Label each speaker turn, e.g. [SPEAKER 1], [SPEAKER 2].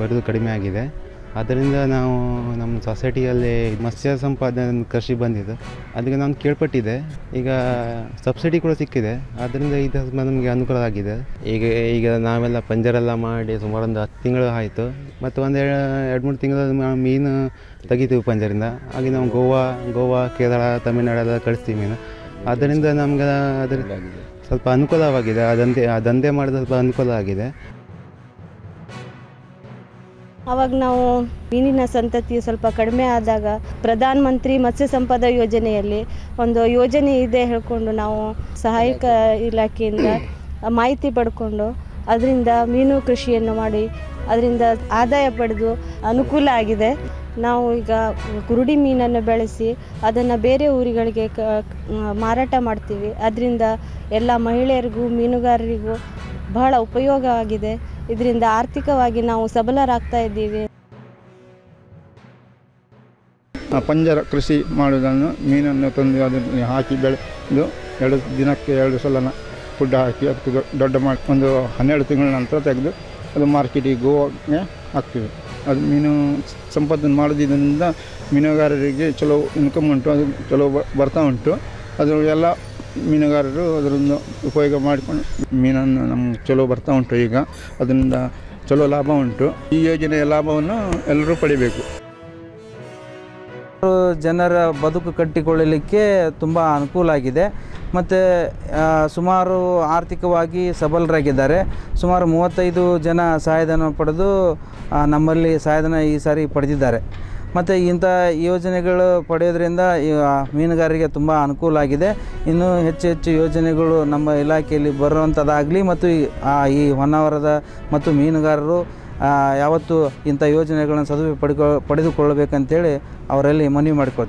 [SPEAKER 1] ಬರೋದು ಕಡಿಮೆ ಆಗಿದೆ. ಆದ್ದರಿಂದ ನಾವು ನಮ್ಮ ಸೊಸೈಟಿಯಲ್ಲಿ ಮತ್ಸ್ಯ ಸಂಪಾದನೆ ಕೃಷಿ ಬಂದಿದ್ದು ಅದಕ್ಕೆ ನಾನು ಕೇಳ್ಪಟ್ಟಿದ್ದೆ. ಈಗ ಸಬ್ಸಿಡಿ ಕೂಡ ಸಿಕ್ಕಿದೆ, ಆದ್ದರಿಂದ ಇದು ನಮಗೆ ಅನುಕೂಲ ಆಗಿದೆ. ಈಗ ನಾವೆಲ್ಲ ಪಂಜರೆಲ್ಲ ಮಾಡಿ ಸುಮಾರು ಒಂದು 10 ತಿಂಗಳು ಆಯಿತು. ಮತ್ತು ಒಂದು 2-3 ತಿಂಗಳು ಮೀನು ತೆಗಿತೀವಿ ಪಂಜರಿಂದ. ಹಾಗೆ ನಾವು ಗೋವಾ ಕೇರಳ ತಮಿಳುನಾಡೆಲ್ಲ ಕಳಿಸ್ತೀವಿ ಮೀನು. ಆದ್ದರಿಂದ ನಮ್ಗೆ ಅದ್ರ ಸ್ವಲ್ಪ ಅನುಕೂಲವಾಗಿದೆ. ಆ ದಂಧೆ ಮಾಡಿದ ಸ್ವಲ್ಪ ಅನುಕೂಲ ಆಗಿದೆ.
[SPEAKER 2] ಆವಾಗ ನಾವು ಮೀನಿನ ಸಂತತಿ ಸ್ವಲ್ಪ ಕಡಿಮೆ ಆದಾಗ ಪ್ರಧಾನ ಮಂತ್ರಿ ಮತ್ಸ್ಯ ಸಂಪದ ಯೋಜನೆಯಲ್ಲಿ ಒಂದು ಯೋಜನೆ ಇದೆ ಹೇಳ್ಕೊಂಡು ನಾವು ಸಹಾಯಕ ಇಲಾಖೆಯಿಂದ ಮಾಹಿತಿ ಪಡ್ಕೊಂಡು ಅದರಿಂದ ಮೀನು ಕೃಷಿಯನ್ನು ಮಾಡಿ ಅದರಿಂದ ಆದಾಯ ಪಡೆದು ಅನುಕೂಲ ಆಗಿದೆ. ನಾವು ಈಗ ಕುರುಡಿ ಮೀನನ್ನು ಬೆಳೆಸಿ ಅದನ್ನು ಬೇರೆ ಊರುಗಳಿಗೆ ಮಾರಾಟ ಮಾಡ್ತೀವಿ. ಅದರಿಂದ ಎಲ್ಲ ಮಹಿಳೆಯರಿಗೂ ಮೀನುಗಾರರಿಗೂ ಬಹಳ ಉಪಯೋಗ ಆಗಿದೆ. ಇದರಿಂದ ಆರ್ಥಿಕವಾಗಿ ನಾವು ಸಬಲರಾಗ್ತಾ ಇದ್ದೀವಿ.
[SPEAKER 3] ಪಂಜರ ಕೃಷಿ ಮಾಡುವುದನ್ನು ಮೀನನ್ನು ತಂದು ಅದನ್ನು ಹಾಕಿ ಬೆಳೆದು 2 ದಿನಕ್ಕೆ 2 ಸಲ ಫುಡ್ ಹಾಕಿ ಅದಕ್ಕೆ ದೊಡ್ಡ ಮಾಡಿ ಒಂದು 12 ತಿಂಗಳ ನಂತರ ತೆಗೆದು ಅದು ಮಾರ್ಕೆಟಿಗೆ ಗೋವಾಗೆ ಹಾಕ್ತೀವಿ. ಅದು ಮೀನು ಸಂಪಾದನೆ ಮಾಡೋದ್ರಿಂದ ಮೀನುಗಾರರಿಗೆ ಚಲೋ ಇನ್ಕಮ್ ಉಂಟು, ಅದು ಚಲೋ ಬರ್ತಾ ಉಂಟು. ಅದು ಎಲ್ಲ ಮೀನುಗಾರರು ಅದರಿಂದ ಉಪಯೋಗ ಮಾಡಿಕೊಂಡು ಮೀನನ್ನು ನಮ್ಗೆ ಚಲೋ ಬರ್ತಾ ಉಂಟು. ಈಗ ಅದರಿಂದ ಚಲೋ ಲಾಭ ಉಂಟು. ಈ ಯೋಜನೆಯ ಲಾಭವನ್ನು ಎಲ್ಲರೂ ಪಡಿಬೇಕು.
[SPEAKER 4] ಜನರ ಬದುಕು ಕಟ್ಟಿಕೊಳ್ಳಲಿಕ್ಕೆ ತುಂಬ ಅನುಕೂಲ ಆಗಿದೆ. ಮತ್ತು ಸುಮಾರು ಆರ್ಥಿಕವಾಗಿ ಸಬಲರಾಗಿದ್ದಾರೆ. ಸುಮಾರು 35 ಜನ ಸಹಾಯಧನ ಪಡೆದು ನಮ್ಮಲ್ಲಿ ಸಹಾಯಧನ ಈ ಸಾರಿ ಪಡೆದಿದ್ದಾರೆ. ಮತ್ತು ಇಂಥ ಯೋಜನೆಗಳು ಪಡೆಯೋದ್ರಿಂದ ಮೀನುಗಾರರಿಗೆ ತುಂಬ ಅನುಕೂಲ ಆಗಿದೆ. ಇನ್ನೂ ಹೆಚ್ಚು ಯೋಜನೆಗಳು ನಮ್ಮ ಇಲಾಖೆಯಲ್ಲಿ ಬರುವಂಥದ್ದಾಗಲಿ ಮತ್ತು ಈ ಹೊನ್ನಾವರದ ಮತ್ತು ಮೀನುಗಾರರು ಯಾವತ್ತೂ ಇಂಥ ಯೋಜನೆಗಳನ್ನು ಪಡೆದುಕೊಳ್ಳಬೇಕಂತೇಳಿ ಅವರಲ್ಲಿ ಮನವಿ ಮಾಡಿಕೊಳ್ತೀವಿ.